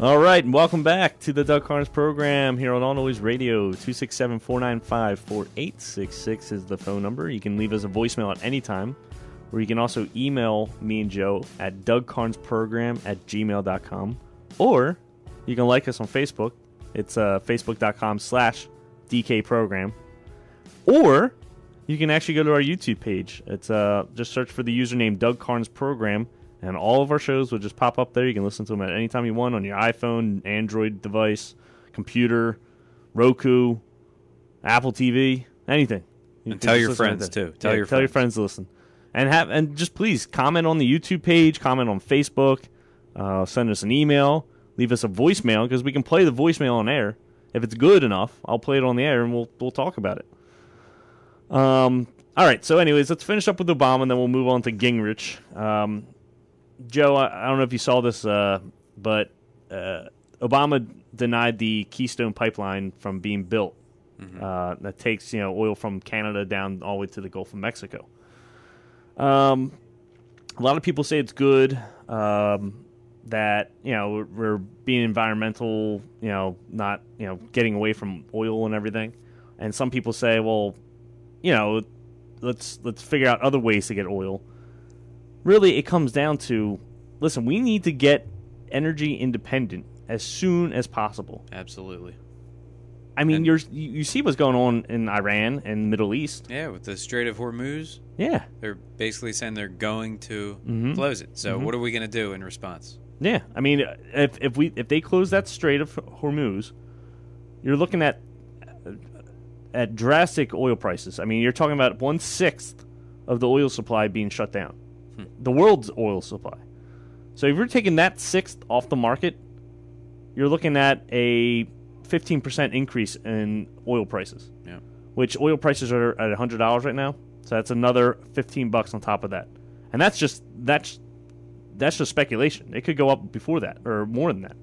All right, and welcome back to the Doug Karns program here on All Noise Radio. 267-495-4866 is the phone number. You can leave us a voicemail at any time, or you can also email me and Joe at dougkarnsprogram@gmail.com, or you can like us on Facebook. It's facebook.com/DKprogram, or you can actually go to our YouTube page. It's just search for the username Doug Karns Program, and all of our shows will just pop up there. You can listen to them at any time you want on your iPhone, Android device, computer, Roku, Apple TV, anything. And tell your friends too. Tell your friends to listen, and just please comment on the YouTube page, comment on Facebook, send us an email, leave us a voicemail, because we can play the voicemail on air. If it's good enough, I'll play it on the air and we'll talk about it. All right. So, anyways, let's finish up with Obama, and then we'll move on to Gingrich. Joe, I don't know if you saw this, but Obama denied the Keystone Pipeline from being built. That takes oil from Canada down all the way to the Gulf of Mexico. A lot of people say it's good that we're being environmental, not getting away from oil and everything. And some people say, well, let's figure out other ways to get oil. Really, it comes down to, listen, we need to get energy independent as soon as possible. Absolutely. I mean, you see what's going on in Iran and the Middle East. Yeah, with the Strait of Hormuz. Yeah. They're basically saying they're going to close it. So what are we going to do in response? Yeah. I mean, if they close that Strait of Hormuz, you're looking at drastic oil prices. I mean, you're talking about 1/6 of the oil supply being shut down. The world's oil supply. So if you're taking that sixth off the market, you're looking at a 15% increase in oil prices. Yeah. Which oil prices are at $100 right now. So that's another $15 on top of that. And that's just speculation. It could go up before that or more than that.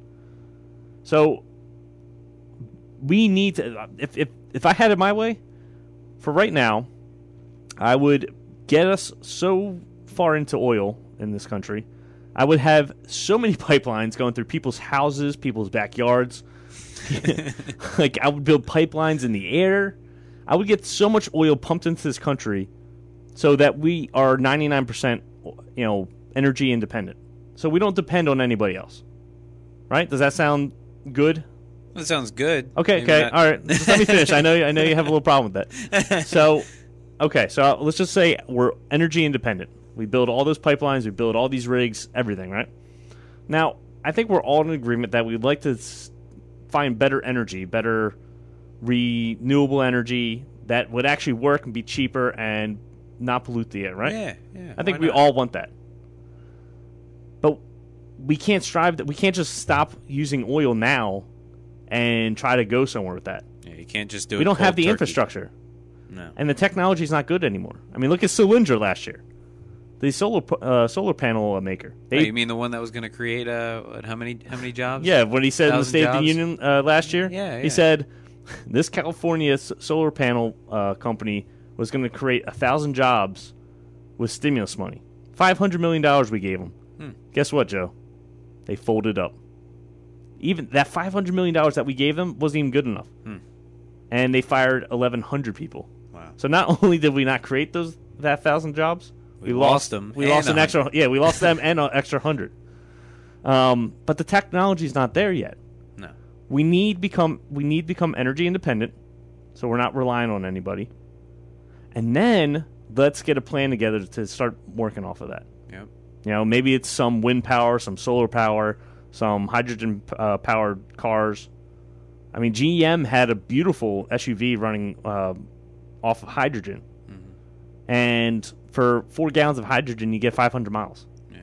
So we need to, if I had it my way, for right now, I would get us so far into oil in this country, I would have so many pipelines going through people's houses, people's backyards. Like, I would build pipelines in the air. I would get so much oil pumped into this country so that we are 99%, energy independent. So we don't depend on anybody else. Right? Does that sound good? That sounds good. Okay, all right. Just let me finish. I know you have a little problem with that. So let's just say we're energy independent. We build all those pipelines, we build all these rigs, everything, right? Now, I think we're all in agreement that we'd like to find better energy, better renewable energy that would actually work and be cheaper and not pollute the air, right? Yeah. I think we all want that. But we can't just stop using oil now and try to go somewhere with that. Yeah, you can't just do it. We don't have the turkey. infrastructure. No. And the technology is not good anymore. I mean, look at Solyndra last year. The solar panel maker. You mean the one that was going to create how many jobs? Yeah, when he said in the State of the Union last year, he said this California solar panel company was going to create 1,000 jobs with stimulus money. $500 million we gave them. Guess what, Joe? They folded up. Even that $500 million that we gave them wasn't even good enough. And they fired 1,100 people. Wow. So not only did we not create that 1,000 jobs, we lost them. We lost an extra. Yeah, we lost them and an extra 100. But the technology is not there yet. No. We need become energy independent, so we're not relying on anybody. And then let's get a plan together to start working off of that. Yep. Maybe it's some wind power, some solar power, some hydrogen powered cars. I mean, GM had a beautiful SUV running off of hydrogen. And for 4 gallons of hydrogen, you get 500 miles. Yeah.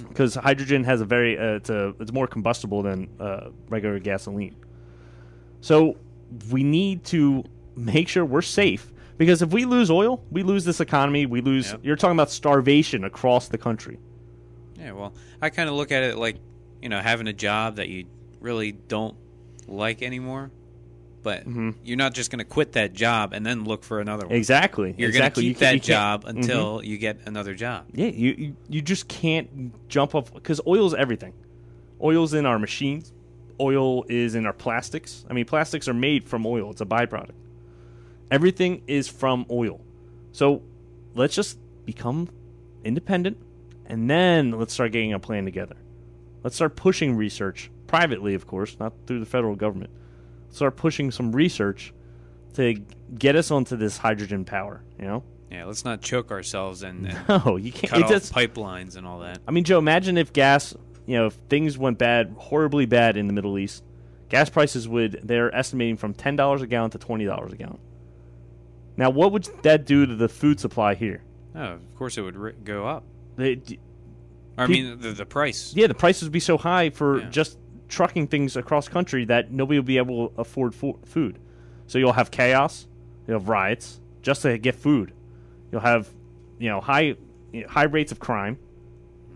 Because hydrogen has it's more combustible than regular gasoline. So we need to make sure we're safe. Because if we lose oil, we lose this economy. We lose. Yep. You're talking about starvation across the country. Yeah, well, I kind of look at it like, having a job that you really don't like anymore. But you're not just going to quit that job and then look for another one. Exactly. You're going to keep that job until you get another job. Yeah, you just can't jump off, because oil is everything. Oil's in our machines. Oil is in our plastics. I mean, plastics are made from oil. It's a byproduct. Everything is from oil. So let's just become independent, and then let's start getting a plan together. Let's start pushing research, privately, of course, not through the federal government. Start pushing some research to get us onto this hydrogen power, you know? Yeah, let's not choke ourselves and No, you can't. cut off pipelines and all that. I mean, Joe, imagine if gas, if things went bad, horribly bad in the Middle East, gas prices they're estimating from $10 a gallon to $20 a gallon. Now, what would that do to the food supply here? Oh, of course it would go up. The price. Yeah, the prices would be so high for just trucking things across country that nobody will be able to afford food. So you'll have chaos, you'll have riots just to get food. You'll have, high rates of crime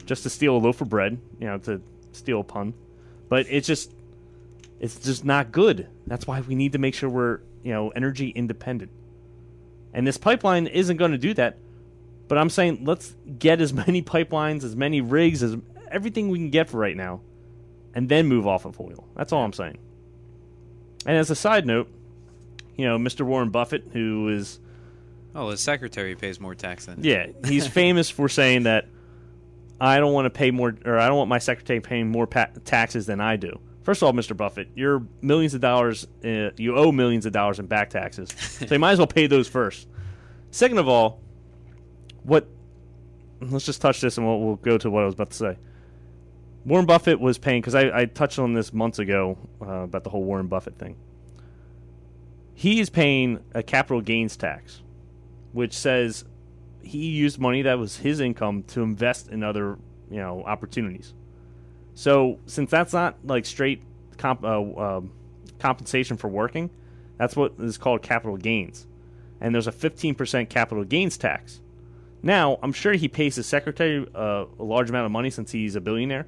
just to steal a loaf of bread, to steal a pun. But it's just not good. That's why we need to make sure we're, energy independent. And this pipeline isn't going to do that. But I'm saying let's get as many pipelines, as many rigs, as everything we can get for right now, and then move off of oil. That's all I'm saying. And as a side note, Mr. Warren Buffett, who is... Oh, the secretary pays more tax than... Yeah, he's famous for saying that I don't want to pay more, or I don't want my secretary paying more taxes than I do. First of all, Mr. Buffett, you're millions of dollars, you owe millions of dollars in back taxes. So you might as well pay those first. Second of all, let's just touch this and we'll go to what I was about to say. Warren Buffett was paying, because I touched on this months ago about the whole Warren Buffett thing. He is paying a capital gains tax, which says he used money that was his income to invest in other, opportunities. So since that's not like straight compensation for working, that's what is called capital gains. And there's a 15% capital gains tax. Now, I'm sure he pays his secretary a large amount of money since he's a billionaire.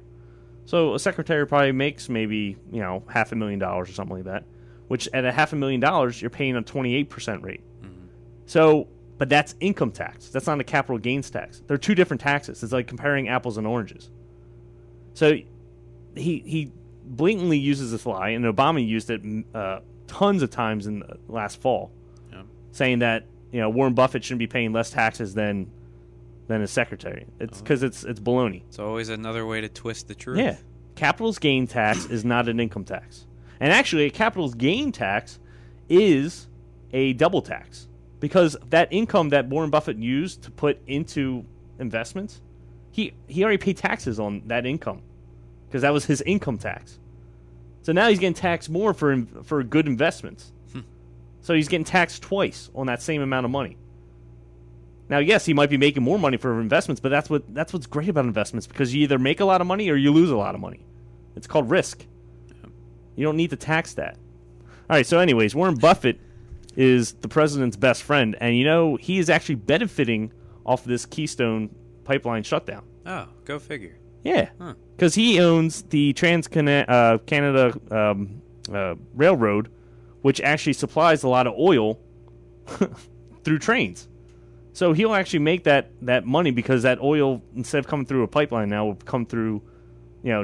So a secretary probably makes maybe, $500,000 or something like that, which at a $500,000, you're paying a 28% rate. Mm-hmm. So, but that's income tax. That's not a capital gains tax. They're two different taxes. It's like comparing apples and oranges. So he blatantly uses this lie, and Obama used it tons of times in the last fall, saying that Warren Buffett shouldn't be paying less taxes than his secretary. It's because it's baloney. It's always another way to twist the truth. Yeah, capital's gain tax is not an income tax, and actually, a capital's gain tax is a double tax because that income that Warren Buffett used to put into investments, he already paid taxes on that income because that was his income tax. So now he's getting taxed more for good investments. So he's getting taxed twice on that same amount of money. Now, yes, he might be making more money for investments, but that's what's great about investments because you either make a lot of money or you lose a lot of money. It's called risk. You don't need to tax that. All right, so anyways, Warren Buffett is the president's best friend, and he is actually benefiting off this Keystone pipeline shutdown. Oh, go figure. Yeah, because he owns the Trans-Canada Railroad, which actually supplies a lot of oil through trains. So he'll actually make that money because that oil, instead of coming through a pipeline now, will come through,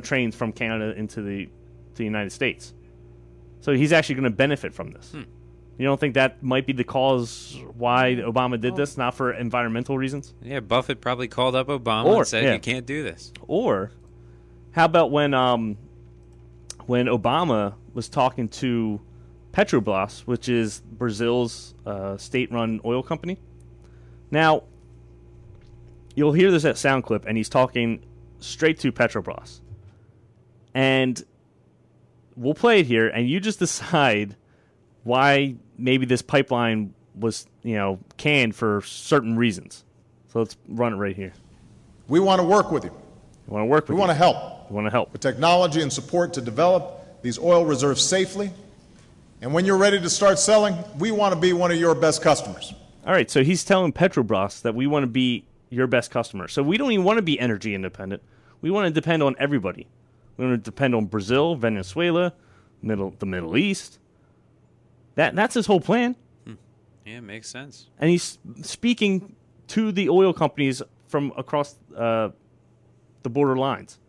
trains from Canada into the United States. So he's actually going to benefit from this. You don't think that might be the cause why Obama did this, not for environmental reasons? Yeah, Buffett probably called up Obama and said, you can't do this. Or how about when Obama was talking to Petrobras, which is Brazil's state-run oil company? Now, you'll hear this at sound clip, and he's talking straight to Petrobras. And we'll play it here, and you just decide why maybe this pipeline was, canned for certain reasons. So let's run it right here. We want to work with you. We want to work with you. We want to help. We want to help. With technology and support to develop these oil reserves safely. And when you're ready to start selling, we want to be one of your best customers. All right, so he's telling Petrobras that we want to be your best customer. So we don't even want to be energy independent. We want to depend on everybody. We want to depend on Brazil, Venezuela, the Middle East. That's his whole plan. Yeah, makes sense. And he's speaking to the oil companies from across the border lines.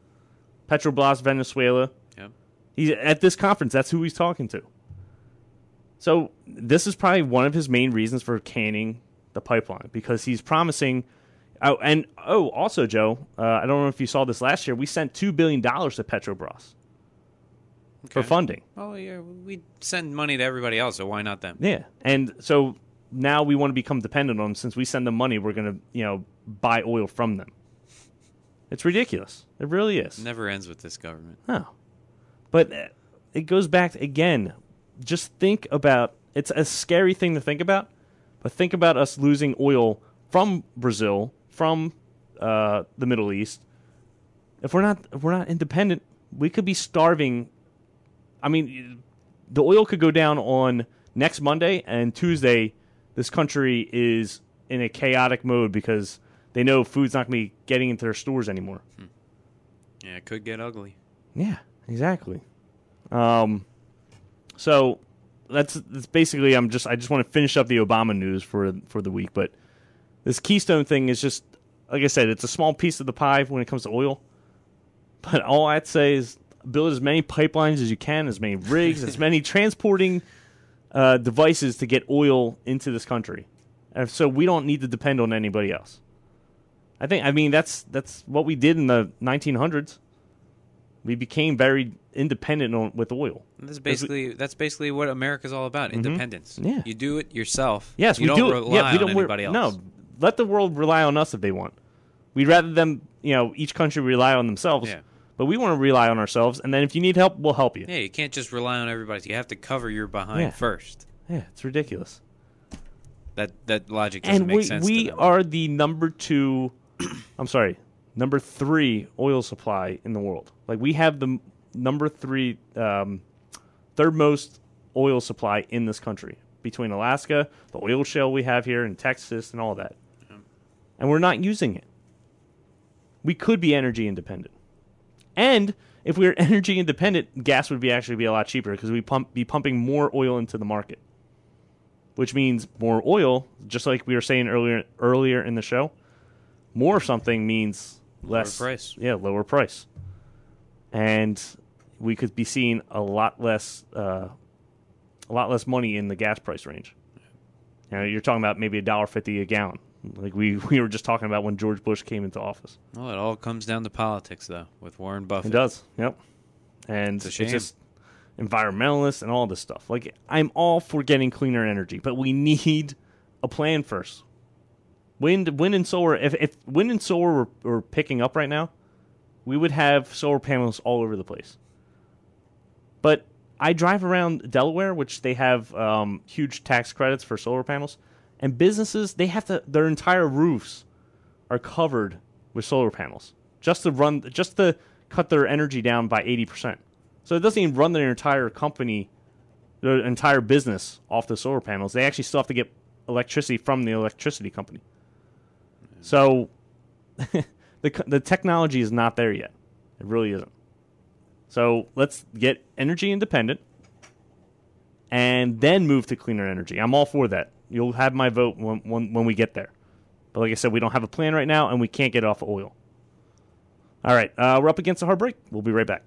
Petrobras, Venezuela. Yep. He's at this conference. That's who he's talking to. So this is probably one of his main reasons for canning the pipeline, because he's promising. Also, Joe, I don't know if you saw this last year. We sent $2 billion to Petrobras for funding. Oh, yeah, we send money to everybody else, so why not them? Yeah, and so now we want to become dependent on them. Since we send them money, we're going to, buy oil from them. It's ridiculous. It really is. It never ends with this government. No. But it goes back again. Just think about, it's a scary thing to think about, but think about us losing oil from Brazil, from the Middle East. If we're not independent, we could be starving. I mean, the oil could go down on next Monday, and Tuesday this country is in a chaotic mode because they know food's not going to be getting into their stores anymore. Yeah, it could get ugly. Yeah, exactly. So that's basically. I just want to finish up the Obama news for the week. But this Keystone thing is just, like I said, it's a small piece of the pie when it comes to oil. But all I'd say is build as many pipelines as you can, as many rigs, as many transporting devices to get oil into this country, so we don't need to depend on anybody else. I mean that's what we did in the 1900s. We became very independent with oil. That's basically what America's all about: independence. Yeah, you do it yourself. Yes, you we don't do it. rely We don't on anybody else. No, let the world rely on us if they want. We'd rather them, each country rely on themselves. Yeah. But we want to rely on ourselves, and then if you need help, we'll help you. Yeah, you can't just rely on everybody. You have to cover your behind first. Yeah, it's ridiculous. That logic doesn't make sense. And we to them. are the number 3 oil supply in the world. Like, we have the number 3, third most oil supply in this country, between Alaska, the oil shale we have here in Texas, and all that. Yeah. And we're not using it. We could be energy independent. And if we were energy independent, gas would actually be a lot cheaper because we'd be pumping more oil into the market, which means more oil. Just like we were saying earlier in the show, more of something means less price. Yeah, lower price, and we could be seeing a lot less money in the gas price range. You're talking about maybe $1.50 a gallon. Like we were just talking about when George Bush came into office. Well, it all comes down to politics, though, with Warren Buffett. It does, yep. And it's a shame. It's just environmentalists and all this stuff. Like, I'm all for getting cleaner energy, but we need a plan first. Wind and solar. If wind and solar were picking up right now, we would have solar panels all over the place. But I drive around Delaware, which they have huge tax credits for solar panels. And businesses, their entire roofs are covered with solar panels just to cut their energy down by 80%. So it doesn't even run their entire company, their entire business off the solar panels. They actually still have to get electricity from the electricity company. So the technology is not there yet. It really isn't. So let's get energy independent and then move to cleaner energy. I'm all for that. You'll have my vote when we get there. But like I said, we don't have a plan right now, and we can't get off of oil. All right, we're up against a hard break. We'll be right back.